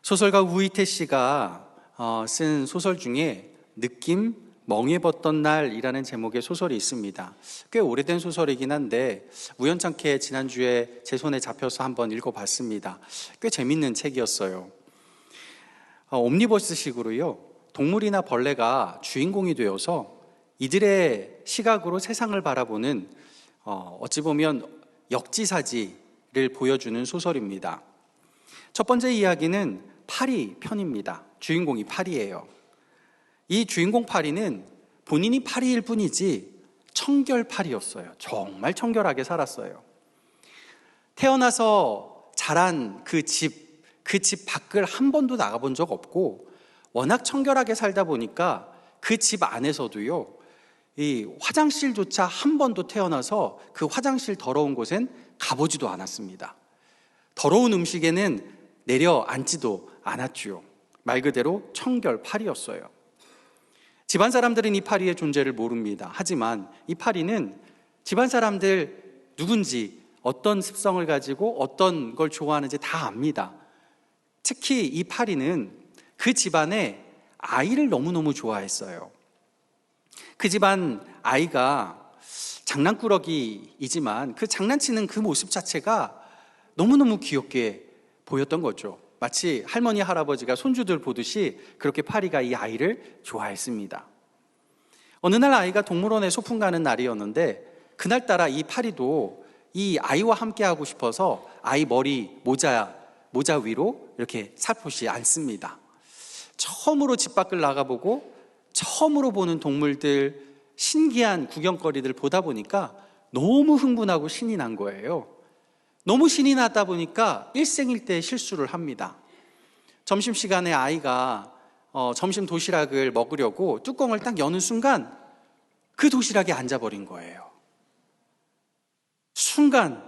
소설가 우이태 씨가 쓴 소설 중에 느낌 멍해봤던 날이라는 제목의 소설이 있습니다. 꽤 오래된 소설이긴 한데 우연찮게 지난주에 제 손에 잡혀서 한번 읽어봤습니다. 꽤 재밌는 책이었어요. 옴니버스식으로요, 동물이나 벌레가 주인공이 되어서 이들의 시각으로 세상을 바라보는 어찌 보면 역지사지를 보여주는 소설입니다. 첫 번째 이야기는 파리 편입니다. 주인공이 파리예요. 이 주인공 파리는 본인이 파리일 뿐이지 청결파리였어요. 정말 청결하게 살았어요. 태어나서 자란 그 집 밖을 한 번도 나가본 적 없고, 워낙 청결하게 살다 보니까 그 집 안에서도요, 이 화장실조차 한 번도 태어나서 그 화장실 더러운 곳엔 가보지도 않았습니다. 더러운 음식에는 내려앉지도 않았죠. 말 그대로 청결파리였어요. 집안 사람들은 이 파리의 존재를 모릅니다. 하지만 이 파리는 집안 사람들 누군지, 어떤 습성을 가지고 어떤 걸 좋아하는지 다 압니다. 특히 이 파리는 그 집안에 아이를 너무너무 좋아했어요. 그 집안 아이가 장난꾸러기이지만 그 장난치는 그 모습 자체가 너무너무 귀엽게 보였던 거죠. 마치 할머니, 할아버지가 손주들 보듯이 그렇게 파리가 이 아이를 좋아했습니다. 어느 날 아이가 동물원에 소풍 가는 날이었는데, 그날따라 이 파리도 이 아이와 함께 하고 싶어서 아이 머리, 모자 위로 이렇게 살포시 앉습니다. 처음으로 집 밖을 나가보고 처음으로 보는 동물들, 신기한 구경거리들 보다 보니까 너무 흥분하고 신이 난 거예요. 너무 신이 나다 보니까 일생일대 실수를 합니다. 점심시간에 아이가 점심 도시락을 먹으려고 뚜껑을 딱 여는 순간 그 도시락에 앉아버린 거예요. 순간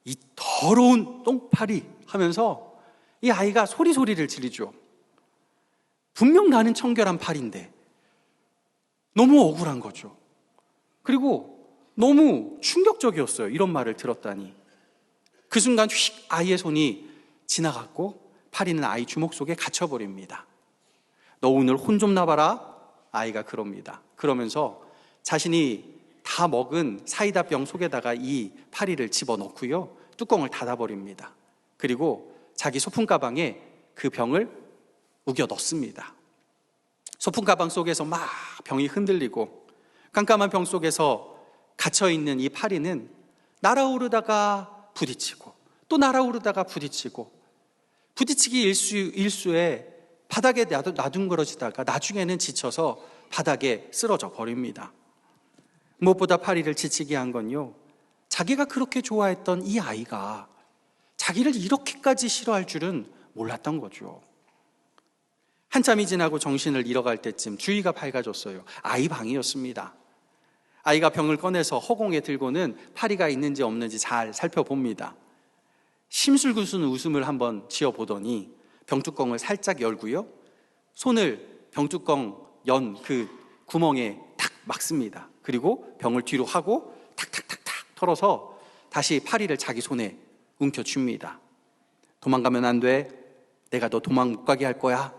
이 더러운 똥파리 하면서 이 아이가 소리를 지르죠. 분명 나는 청결한 파리인데 너무 억울한 거죠. 그리고 너무 충격적이었어요. 이런 말을 들었다니. 그 순간 휙 아이의 손이 지나갔고 파리는 아이 주먹 속에 갇혀버립니다. 너 오늘 혼 좀 나봐라, 아이가 그럽니다. 그러면서 자신이 다 먹은 사이다 병 속에다가 이 파리를 집어넣고요, 뚜껑을 닫아버립니다. 그리고 자기 소품 가방에 그 병을 우겨 넣습니다. 소품 가방 속에서 막 병이 흔들리고 깜깜한 병 속에서 갇혀있는 이 파리는 날아오르다가 부딪히고 또 날아오르다가 부딪히기 일수에 바닥에 나둥그러지다가 나중에는 지쳐서 바닥에 쓰러져 버립니다. 무엇보다 파리를 지치게 한 건요, 자기가 그렇게 좋아했던 이 아이가 자기를 이렇게까지 싫어할 줄은 몰랐던 거죠. 한참이 지나고 정신을 잃어갈 때쯤 주위가 밝아졌어요. 아이 방이었습니다. 아이가 병을 꺼내서 허공에 들고는 파리가 있는지 없는지 잘 살펴봅니다. 심술궂은 웃음을 한번 지어보더니 병뚜껑을 살짝 열고요, 손을 병뚜껑 연 그 구멍에 탁 막습니다. 그리고 병을 뒤로 하고 탁탁탁탁 털어서 다시 파리를 자기 손에 움켜쥡니다. 도망가면 안 돼. 내가 너 도망 못 가게 할 거야.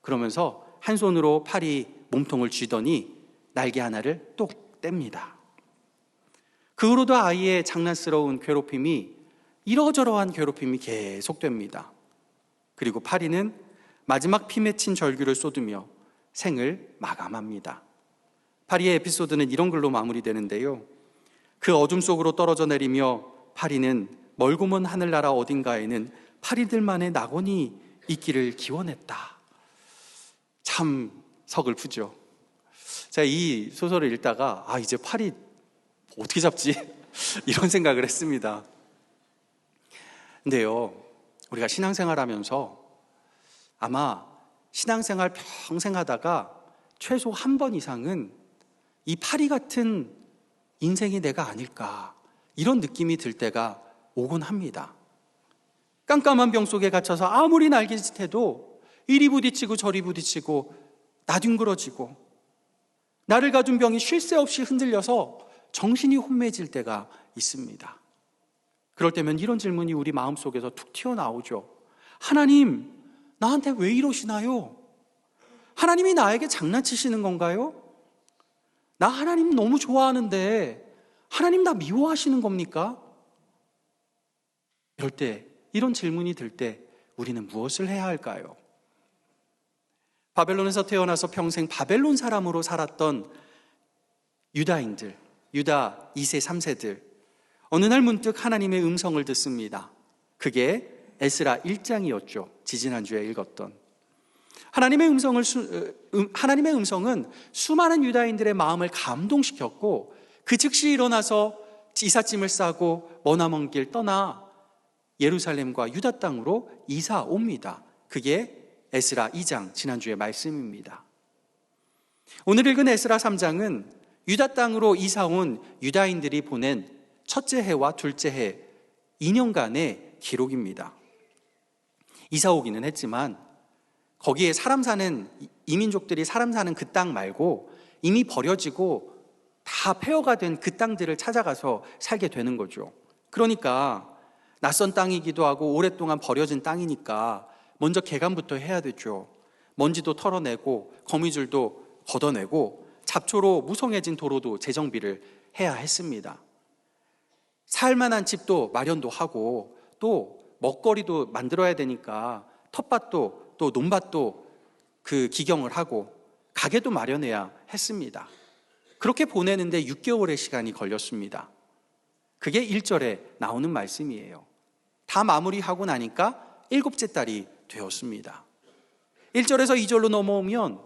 그러면서 한 손으로 파리 몸통을 쥐더니 날개 하나를 똑 뗍니다. 그 후로도 아이의 장난스러운 괴롭힘이, 이러저러한 괴롭힘이 계속됩니다. 그리고 파리는 마지막 피 맺힌 절규를 쏟으며 생을 마감합니다. 파리의 에피소드는 이런 글로 마무리되는데요, 그 어둠 속으로 떨어져 내리며 파리는 멀고 먼 하늘나라 어딘가에는 파리들만의 낙원이 있기를 기원했다. 참 서글프죠. 제가 이 소설을 읽다가 이제 파리 어떻게 잡지? 이런 생각을 했습니다. 근데요, 우리가 신앙생활 하면서 아마 신앙생활 평생 하다가 최소 한 번 이상은 이 파리 같은 인생이 내가 아닐까, 이런 느낌이 들 때가 오곤 합니다. 깜깜한 병 속에 갇혀서 아무리 날개짓해도 이리 부딪히고 저리 부딪히고 나뒹굴어지고, 나를 가둔 병이 쉴 새 없이 흔들려서 정신이 혼미해질 때가 있습니다. 그럴 때면 이런 질문이 우리 마음속에서 툭 튀어나오죠. 하나님, 나한테 왜 이러시나요? 하나님이 나에게 장난치시는 건가요? 나 하나님 너무 좋아하는데 하나님 나 미워하시는 겁니까? 이런 질문이 들 때 우리는 무엇을 해야 할까요? 바벨론에서 태어나서 평생 바벨론 사람으로 살았던 유다인들, 유다 2세, 3세들, 어느 날 문득 하나님의 음성을 듣습니다. 그게 에스라 1장이었죠. 지지난주에 읽었던. 하나님의 음성은 수많은 유다인들의 마음을 감동시켰고 그 즉시 일어나서 이삿짐을 싸고 머나먼 길 떠나 예루살렘과 유다 땅으로 이사 옵니다. 그게 에스라 2장 지난주의 말씀입니다. 오늘 읽은 에스라 3장은 유다 땅으로 이사 온 유다인들이 보낸 첫째 해와 둘째 해 2년간의 기록입니다. 이사 오기는 했지만 거기에 이민족들이 사람 사는 그 땅 말고 이미 버려지고 다 폐허가 된 그 땅들을 찾아가서 살게 되는 거죠. 그러니까 낯선 땅이기도 하고 오랫동안 버려진 땅이니까 먼저 개간부터 해야 되죠. 먼지도 털어내고 거미줄도 걷어내고 잡초로 무성해진 도로도 재정비를 해야 했습니다. 살만한 집도 마련도 하고 또 먹거리도 만들어야 되니까 텃밭도 또 논밭도 그 기경을 하고 가게도 마련해야 했습니다. 그렇게 보내는데 6개월의 시간이 걸렸습니다. 그게 1절에 나오는 말씀이에요. 다 마무리하고 나니까 7째 달이 되었습니다. 1절에서 2절로 넘어오면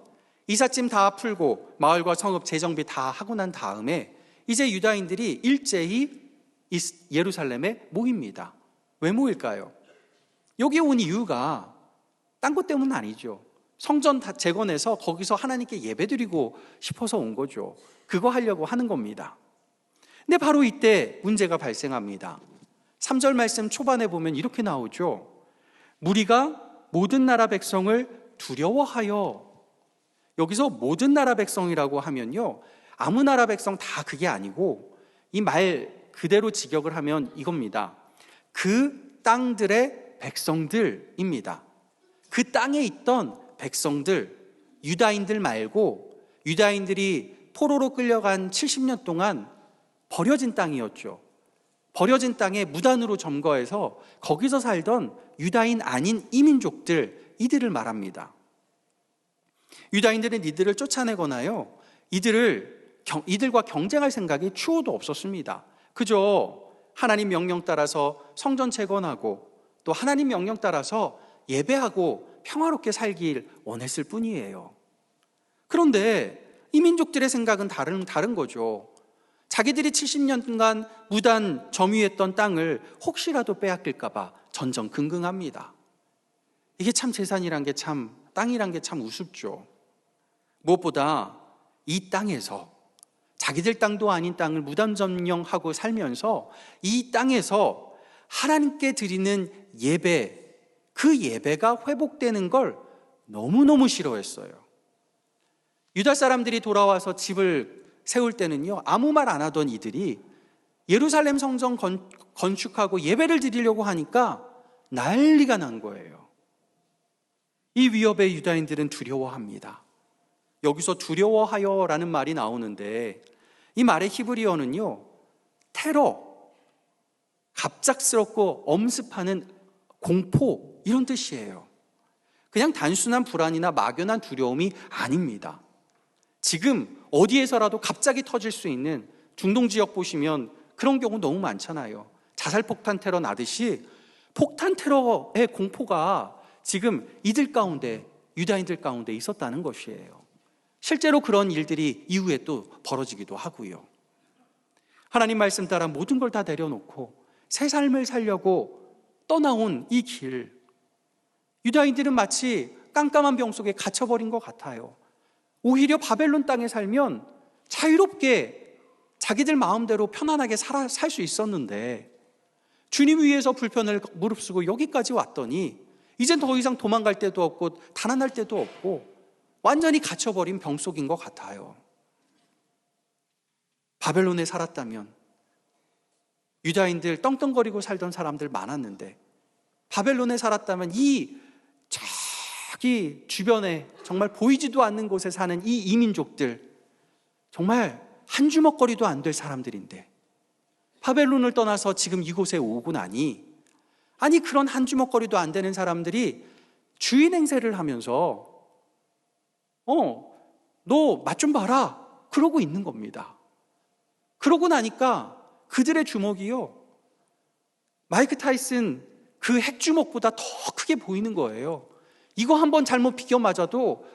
이삿짐 다 풀고 마을과 성읍 재정비 다 하고 난 다음에 이제 유다인들이 일제히 예루살렘에 모입니다. 왜 모일까요? 여기 온 이유가 딴 것 때문은 아니죠. 성전 다 재건해서 거기서 하나님께 예배드리고 싶어서 온 거죠. 그거 하려고 하는 겁니다. 근데 바로 이때 문제가 발생합니다. 3절 말씀 초반에 보면 이렇게 나오죠. 무리가 모든 나라 백성을 두려워하여. 여기서 모든 나라 백성이라고 하면요, 아무 나라 백성 다 그게 아니고 이 말 그대로 직역을 하면 이겁니다. 그 땅들의 백성들입니다. 그 땅에 있던 백성들, 유다인들 말고 유다인들이 포로로 끌려간 70년 동안 버려진 땅이었죠. 버려진 땅에 무단으로 점거해서 거기서 살던 유다인 아닌 이민족들, 이들을 말합니다. 유다인들은 이들을 쫓아내거나요, 이들과 경쟁할 생각이 추호도 없었습니다. 그저 하나님 명령 따라서 성전 재건하고 또 하나님 명령 따라서 예배하고 평화롭게 살길 원했을 뿐이에요. 그런데 이 민족들의 생각은 다른 거죠. 자기들이 70년간 무단 점유했던 땅을 혹시라도 빼앗길까 봐 전전긍긍합니다. 이게 참 재산이란 게 참, 땅이란 게 참 우습죠. 무엇보다 이 땅에서 자기들 땅도 아닌 땅을 무단 점령하고 살면서 이 땅에서 하나님께 드리는 예배, 그 예배가 회복되는 걸 너무너무 싫어했어요. 유다 사람들이 돌아와서 집을 세울 때는요, 아무 말 안 하던 이들이 예루살렘 성전 건축하고 예배를 드리려고 하니까 난리가 난 거예요. 이 위협에 유다인들은 두려워합니다. 여기서 두려워하여라는 말이 나오는데 이 말의 히브리어는요, 테러, 갑작스럽고 엄습하는 공포, 이런 뜻이에요. 그냥 단순한 불안이나 막연한 두려움이 아닙니다. 지금 어디에서라도 갑자기 터질 수 있는 중동 지역 보시면 그런 경우 너무 많잖아요. 자살폭탄 테러 나듯이 폭탄 테러의 공포가 지금 이들 가운데, 유다인들 가운데 있었다는 것이에요. 실제로 그런 일들이 이후에 또 벌어지기도 하고요. 하나님 말씀 따라 모든 걸 다 내려놓고 새 삶을 살려고 떠나온 이 길, 유다인들은 마치 깜깜한 병 속에 갇혀버린 것 같아요. 오히려 바벨론 땅에 살면 자유롭게 자기들 마음대로 편안하게 살 수 있었는데 주님 위해서 불편을 무릅쓰고 여기까지 왔더니 이젠 더 이상 도망갈 데도 없고 달아날 데도 없고 완전히 갇혀버린 병 속인 것 같아요. 바벨론에 살았다면 유다인들 떵떵거리고 살던 사람들 많았는데 바벨론에 살았다면 이 저 특히 주변에 정말 보이지도 않는 곳에 사는 이 이민족들, 정말 한 주먹거리도 안 될 사람들인데 바벨론을 떠나서 지금 이곳에 오고 나니, 아니 그런 한 주먹거리도 안 되는 사람들이 주인 행세를 하면서 너 맛 좀 봐라 그러고 있는 겁니다. 그러고 나니까 그들의 주먹이요, 마이크 타이슨 그 핵주먹보다 더 크게 보이는 거예요. 이거 한번 잘못 비껴 맞아도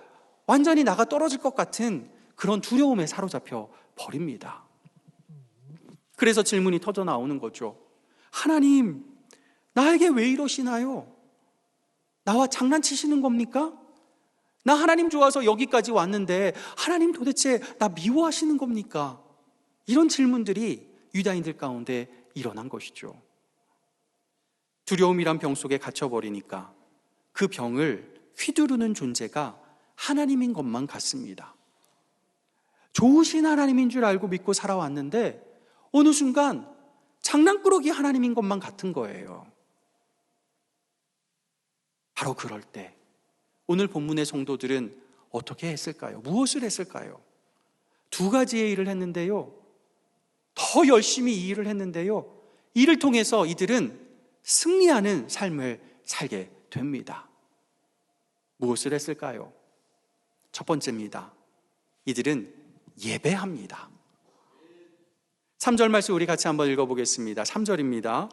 완전히 나가 떨어질 것 같은 그런 두려움에 사로잡혀 버립니다. 그래서 질문이 터져 나오는 거죠. 하나님, 나에게 왜 이러시나요? 나와 장난치시는 겁니까? 나 하나님 좋아서 여기까지 왔는데 하나님 도대체 나 미워하시는 겁니까? 이런 질문들이 유다인들 가운데 일어난 것이죠. 두려움이란 병 속에 갇혀버리니까 그 병을 휘두르는 존재가 하나님인 것만 같습니다. 좋으신 하나님인 줄 알고 믿고 살아왔는데 어느 순간 장난꾸러기 하나님인 것만 같은 거예요. 바로 그럴 때 오늘 본문의 성도들은 어떻게 했을까요? 무엇을 했을까요? 두 가지의 일을 했는데요, 더 열심히 이 일을 했는데요, 이를 통해서 이들은 승리하는 삶을 살게 됩니다. 무엇을 했을까요? 첫 번째입니다. 이들은 예배합니다. 3절 말씀 우리 같이 한번 읽어보겠습니다. 3절입니다.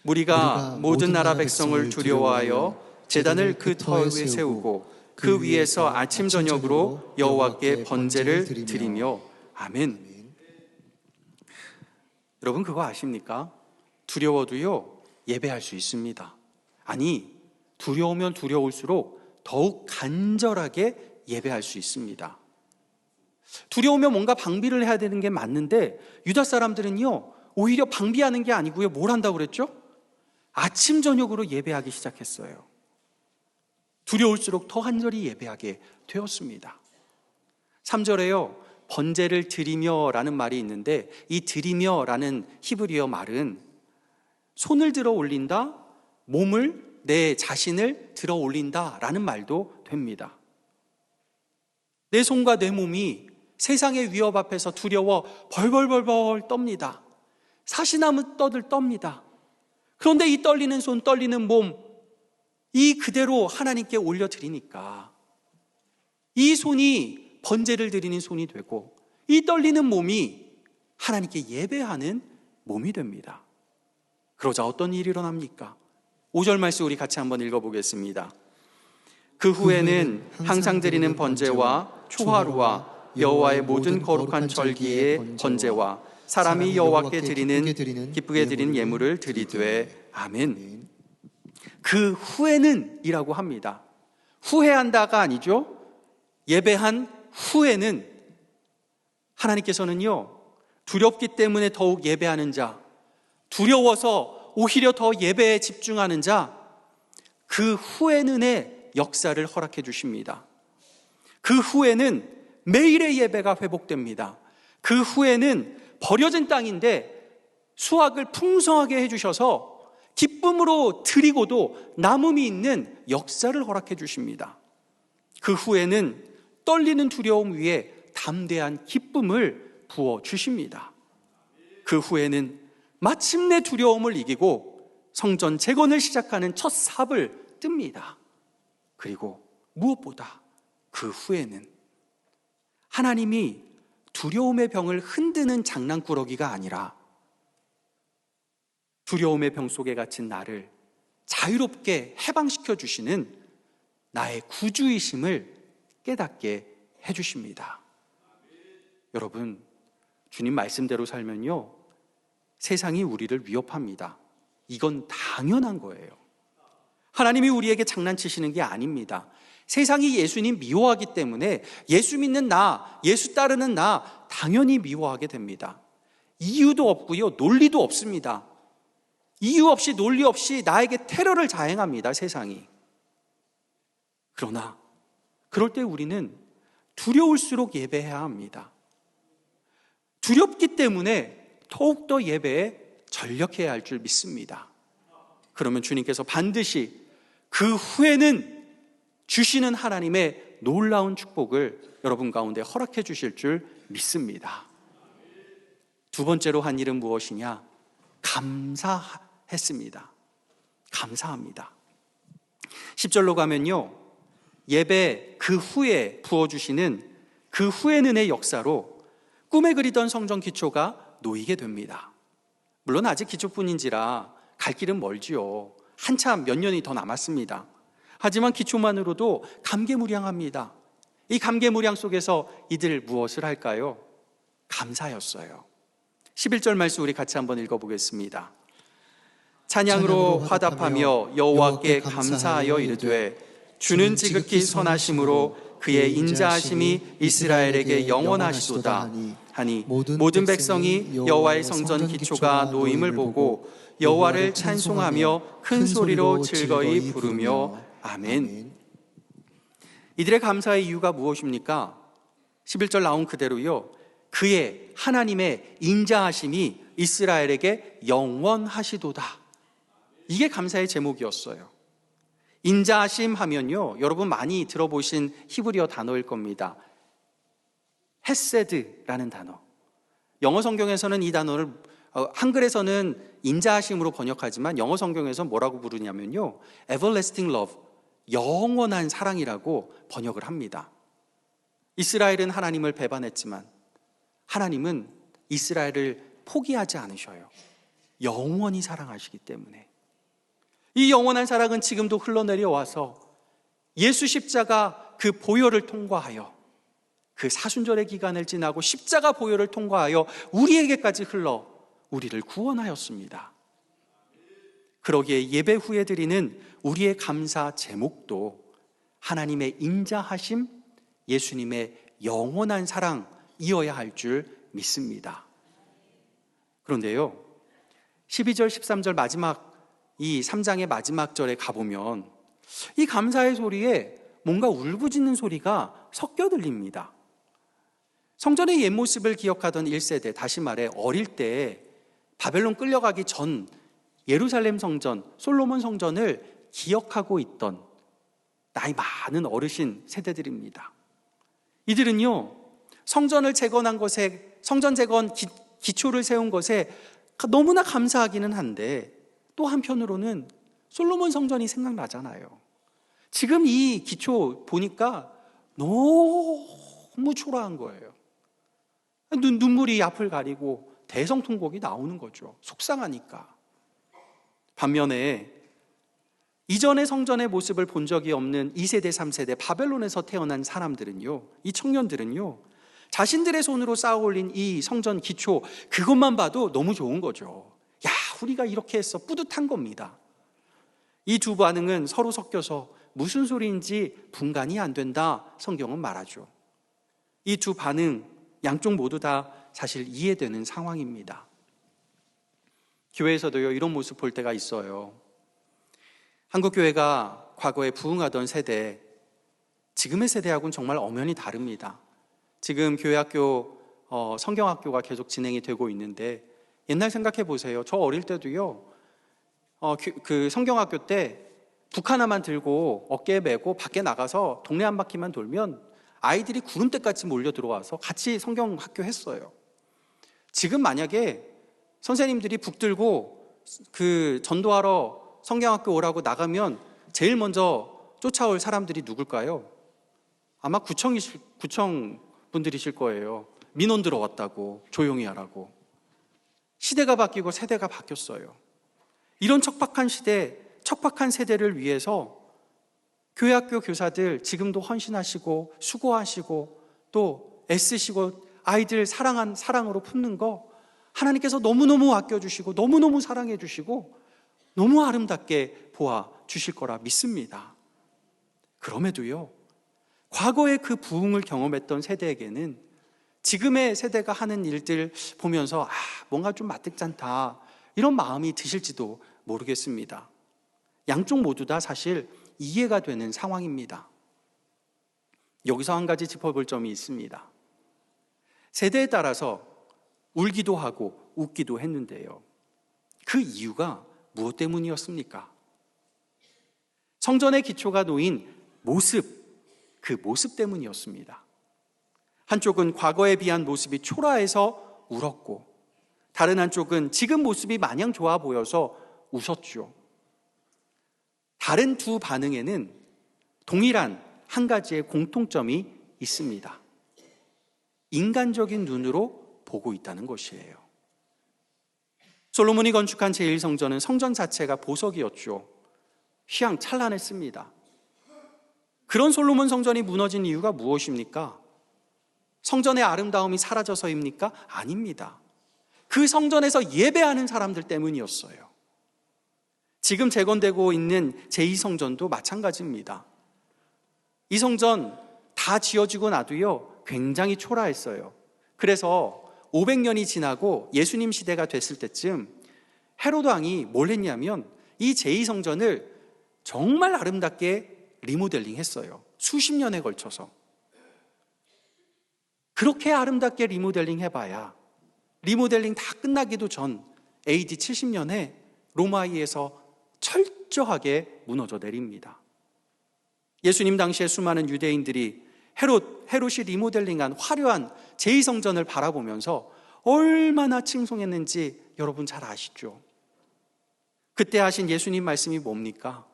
우리가 모든 나라 백성을 두려워하여 제단을 그 터 위에 세우고 그 위에서 아침 저녁으로 여호와께 번제를 드리며. 아멘. 여러분 그거 아십니까? 두려워도요 예배할 수 있습니다. 아니, 두려우면 두려울수록 더욱 간절하게 예배할 수 있습니다. 두려우면 뭔가 방비를 해야 되는 게 맞는데 유다 사람들은요 오히려 방비하는 게 아니고요, 뭘 한다고 그랬죠? 아침 저녁으로 예배하기 시작했어요. 두려울수록 더 간절히 예배하게 되었습니다. 3절에요 번제를 드리며 라는 말이 있는데, 이 드리며 라는 히브리어 말은 손을 들어 올린다, 몸을, 내 자신을 들어 올린다 라는 말도 됩니다. 내 손과 내 몸이 세상의 위협 앞에서 두려워 벌벌벌벌 떱니다. 사시나무 떠들 떱니다. 그런데 이 떨리는 손, 떨리는 몸, 이 그대로 하나님께 올려드리니까 이 손이 번제를 드리는 손이 되고 이 떨리는 몸이 하나님께 예배하는 몸이 됩니다. 그러자 어떤 일이 일어납니까? 5절 말씀 우리 같이 한번 읽어보겠습니다. 그 후에는 항상 드리는 번제와 초하루와 여호와의 모든 거룩한 절기의 번제와 사람이 여호와께 드리는 기쁘게 드리는 예물을 드리되. 아멘. 그 후에는 이라고 합니다. 후회한다가 아니죠. 예배한 후에는 하나님께서는요 두렵기 때문에 더욱 예배하는 자, 두려워서 오히려 더 예배에 집중하는 자, 그 후에는의 역사를 허락해 주십니다. 그 후에는 매일의 예배가 회복됩니다. 그 후에는 버려진 땅인데 수확을 풍성하게 해주셔서 기쁨으로 드리고도 남음이 있는 역사를 허락해 주십니다. 그 후에는 떨리는 두려움 위에 담대한 기쁨을 부어 주십니다. 그 후에는 마침내 두려움을 이기고 성전 재건을 시작하는 첫 삽을 뜹니다. 그리고 무엇보다 그 후에는 하나님이 두려움의 병을 흔드는 장난꾸러기가 아니라 두려움의 병 속에 갇힌 나를 자유롭게 해방시켜 주시는 나의 구주이심을 깨닫게 해주십니다. 여러분, 주님 말씀대로 살면요 세상이 우리를 위협합니다. 이건 당연한 거예요. 하나님이 우리에게 장난치시는 게 아닙니다. 세상이 예수님 미워하기 때문에 예수 믿는 나, 예수 따르는 나 당연히 미워하게 됩니다. 이유도 없고요, 논리도 없습니다. 이유 없이 논리 없이 나에게 테러를 자행합니다, 세상이. 그러나 그럴 때 우리는 두려울수록 예배해야 합니다. 두렵기 때문에 더욱더 예배에 전력해야 할 줄 믿습니다. 그러면 주님께서 반드시 그 후에는 주시는 하나님의 놀라운 축복을 여러분 가운데 허락해 주실 줄 믿습니다. 두 번째로 한 일은 무엇이냐? 감사했습니다. 감사합니다. 10절로 가면요, 예배 그 후에 부어주시는 그 후의 은혜의 역사로 꿈에 그리던 성전 기초가 놓이게 됩니다. 물론 아직 기초뿐인지라 갈 길은 멀지요. 한참 몇 년이 더 남았습니다. 하지만 기초만으로도 감개무량합니다. 이 감개무량 속에서 이들 무엇을 할까요? 감사였어요. 11절 말씀 우리 같이 한번 읽어보겠습니다. 찬양으로 화답하며 여호와께 감사하여 이르되 주는 지극히 선하심으로 그의 인자하심이 이스라엘에게 영원하시도다 하니 모든 백성이 여호와의 성전 기초가 놓임을 보고 여호와를 찬송하며 큰 소리로 즐거이 부르며 아멘. 이들의 감사의 이유가 무엇입니까? 11절 나온 그대로요, 그의 하나님의 인자하심이 이스라엘에게 영원하시도다. 이게 감사의 제목이었어요. 인자하심 하면요, 여러분 많이 들어보신 히브리어 단어일 겁니다. 헤세드라는 단어. 영어 성경에서는 이 단어를 한글에서는 인자하심으로 번역하지만 영어 성경에서 뭐라고 부르냐면요, everlasting love, 영원한 사랑이라고 번역을 합니다. 이스라엘은 하나님을 배반했지만 하나님은 이스라엘을 포기하지 않으셔요. 영원히 사랑하시기 때문에. 이 영원한 사랑은 지금도 흘러내려와서 예수 십자가 그 보혈을 통과하여 그 사순절의 기간을 지나고 십자가 보혈을 통과하여 우리에게까지 흘러 우리를 구원하였습니다. 그러기에 예배 후에 드리는 우리의 감사 제목도 하나님의 인자하심, 예수님의 영원한 사랑이어야 할 줄 믿습니다. 그런데요, 12절, 13절 마지막 이 3장의 마지막 절에 가보면 이 감사의 소리에 뭔가 울부짖는 소리가 섞여 들립니다. 성전의 옛 모습을 기억하던 1세대, 다시 말해 어릴 때 바벨론 끌려가기 전 예루살렘 성전, 솔로몬 성전을 기억하고 있던 나이 많은 어르신 세대들입니다. 이들은요, 성전을 재건한 것에, 성전 재건 기초를 세운 것에 너무나 감사하기는 한데 또 한편으로는 솔로몬 성전이 생각나잖아요. 지금 이 기초 보니까 너무 초라한 거예요. 눈물이 앞을 가리고 대성통곡이 나오는 거죠. 속상하니까. 반면에 이전의 성전의 모습을 본 적이 없는 2세대, 3세대 바벨론에서 태어난 사람들은요, 이 청년들은요, 자신들의 손으로 쌓아 올린 이 성전 기초, 그것만 봐도 너무 좋은 거죠. 야, 우리가 이렇게 했어. 뿌듯한 겁니다. 이 두 반응은 서로 섞여서 무슨 소리인지 분간이 안 된다, 성경은 말하죠. 이 두 반응 양쪽 모두 다 사실 이해되는 상황입니다. 교회에서도요, 이런 모습 볼 때가 있어요. 한국교회가 과거에 부흥하던 세대, 지금의 세대하고는 정말 엄연히 다릅니다. 지금 교회학교, 성경학교가 계속 진행이 되고 있는데 옛날 생각해 보세요. 저 어릴 때도요, 그 성경학교 때 북 하나만 들고 어깨에 메고 밖에 나가서 동네 한 바퀴만 돌면 아이들이 구름대같이 몰려 들어와서 같이 성경학교 했어요. 지금 만약에 선생님들이 북 들고 그 전도하러 성경학교 오라고 나가면 제일 먼저 쫓아올 사람들이 누굴까요? 아마 구청 분들이실 거예요. 민원 들어왔다고, 조용히 하라고. 시대가 바뀌고 세대가 바뀌었어요. 이런 척박한 시대, 척박한 세대를 위해서 교회학교 교사들 지금도 헌신하시고 수고하시고 또 애쓰시고 아이들 사랑으로 품는 거 하나님께서 너무너무 아껴주시고 너무너무 사랑해 주시고 너무 아름답게 보아 주실 거라 믿습니다. 그럼에도요, 과거의 그 부흥을 경험했던 세대에게는 지금의 세대가 하는 일들 보면서 뭔가 좀 마뜩찮다 이런 마음이 드실지도 모르겠습니다. 양쪽 모두 다 사실 이해가 되는 상황입니다. 여기서 한 가지 짚어볼 점이 있습니다. 세대에 따라서 울기도 하고 웃기도 했는데요, 그 이유가 무엇 때문이었습니까? 성전의 기초가 놓인 그 모습 때문이었습니다. 한쪽은 과거에 비한 모습이 초라해서 울었고, 다른 한쪽은 지금 모습이 마냥 좋아 보여서 웃었죠. 다른 두 반응에는 동일한 한 가지의 공통점이 있습니다. 인간적인 눈으로 보고 있다는 것이에요. 솔로몬이 건축한 제1성전은 성전 자체가 보석이었죠. 휘황찬란했습니다. 그런 솔로몬 성전이 무너진 이유가 무엇입니까? 성전의 아름다움이 사라져서입니까? 아닙니다. 그 성전에서 예배하는 사람들 때문이었어요. 지금 재건되고 있는 제2성전도 마찬가지입니다. 이 성전 다 지어지고 나도요, 굉장히 초라했어요. 그래서 500년이 지나고 예수님 시대가 됐을 때쯤 헤로드 왕이 뭘 했냐면 이 제2성전을 정말 아름답게 리모델링 했어요. 수십 년에 걸쳐서. 그렇게 아름답게 리모델링 해봐야 리모델링 다 끝나기도 전 AD 70년에 로마의에서 철저하게 무너져 내립니다. 예수님 당시에 수많은 유대인들이 헤롯이 리모델링한 화려한 제2성전을 바라보면서 얼마나 칭송했는지 여러분 잘 아시죠? 그때 하신 예수님 말씀이 뭡니까?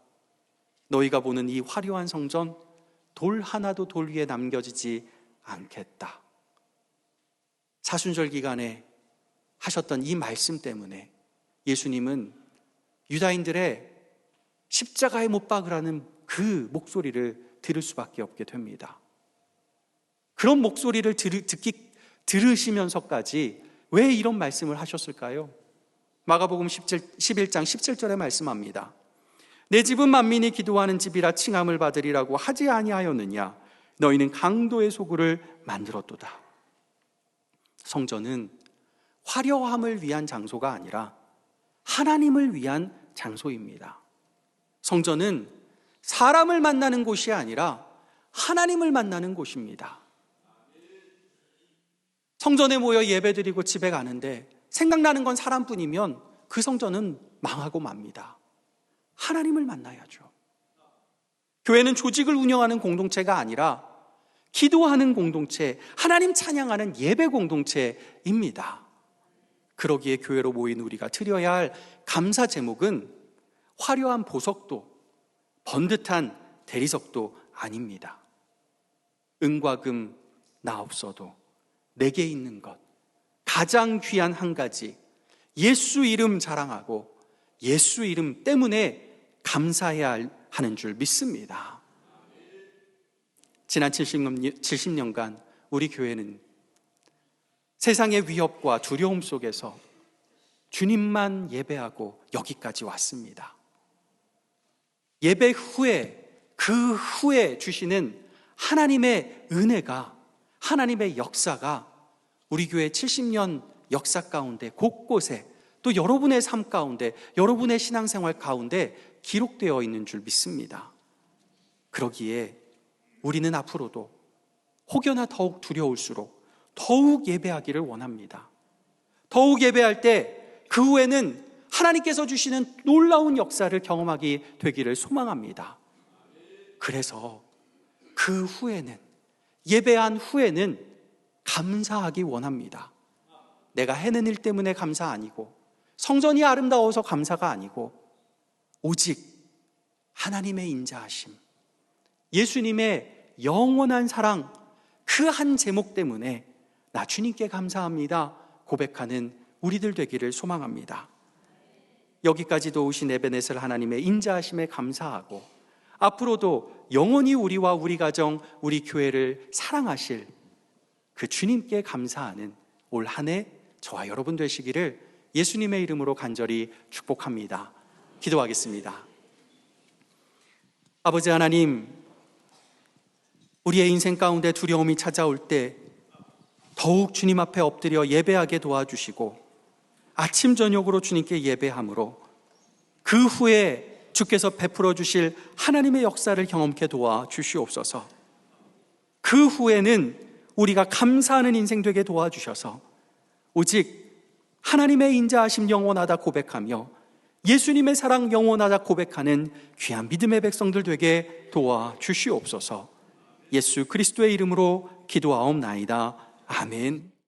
너희가 보는 이 화려한 성전, 돌 하나도 돌 위에 남겨지지 않겠다. 사순절 기간에 하셨던 이 말씀 때문에 예수님은 유다인들의 십자가에 못 박으라는 그 목소리를 들을 수밖에 없게 됩니다. 그런 목소리를 들으시면서까지 왜 이런 말씀을 하셨을까요? 마가복음 11장 17절에 말씀합니다. 내 집은 만민이 기도하는 집이라 칭함을 받으리라고 하지 아니하였느냐? 너희는 강도의 소굴을 만들었도다. 성전은 화려함을 위한 장소가 아니라 하나님을 위한 장소입니다. 성전은 사람을 만나는 곳이 아니라 하나님을 만나는 곳입니다. 성전에 모여 예배드리고 집에 가는데 생각나는 건 사람뿐이면 그 성전은 망하고 맙니다. 하나님을 만나야죠. 교회는 조직을 운영하는 공동체가 아니라 기도하는 공동체, 하나님 찬양하는 예배 공동체입니다. 그러기에 교회로 모인 우리가 드려야 할 감사 제목은 화려한 보석도 번듯한 대리석도 아닙니다. 은과 금 나 없어도 내게 있는 것 가장 귀한 한 가지, 예수 이름 자랑하고 예수 이름 때문에 감사해야 하는 줄 믿습니다. 지난 70년간 우리 교회는 세상의 위협과 두려움 속에서 주님만 예배하고 여기까지 왔습니다. 예배 후에 그 후에 주시는 하나님의 은혜가, 하나님의 역사가 우리 교회 70년 역사 가운데 곳곳에 또 여러분의 삶 가운데, 여러분의 신앙생활 가운데 기록되어 있는 줄 믿습니다. 그러기에 우리는 앞으로도 혹여나 더욱 두려울수록 더욱 예배하기를 원합니다. 더욱 예배할 때 그 후에는 하나님께서 주시는 놀라운 역사를 경험하게 되기를 소망합니다. 그래서 그 후에는, 예배한 후에는 감사하기 원합니다. 내가 해낸 일 때문에 감사 아니고, 성전이 아름다워서 감사가 아니고, 오직 하나님의 인자하심, 예수님의 영원한 사랑, 그 한 제목 때문에 나 주님께 감사합니다 고백하는 우리들 되기를 소망합니다. 여기까지도 오신 에베네셀 하나님의 인자하심에 감사하고, 앞으로도 영원히 우리와 우리 가정, 우리 교회를 사랑하실 그 주님께 감사하는 올 한 해 저와 여러분 되시기를 예수님의 이름으로 간절히 축복합니다. 기도하겠습니다. 아버지 하나님, 우리의 인생 가운데 두려움이 찾아올 때 더욱 주님 앞에 엎드려 예배하게 도와주시고, 아침 저녁으로 주님께 예배함으로 그 후에 주께서 베풀어 주실 하나님의 역사를 경험케 도와주시옵소서. 그 후에는 우리가 감사하는 인생 되게 도와주셔서 오직 하나님의 인자하심 영원하다 고백하며 예수님의 사랑 영원하다 고백하는 귀한 믿음의 백성들 되게 도와주시옵소서. 예수 그리스도의 이름으로 기도하옵나이다. 아멘.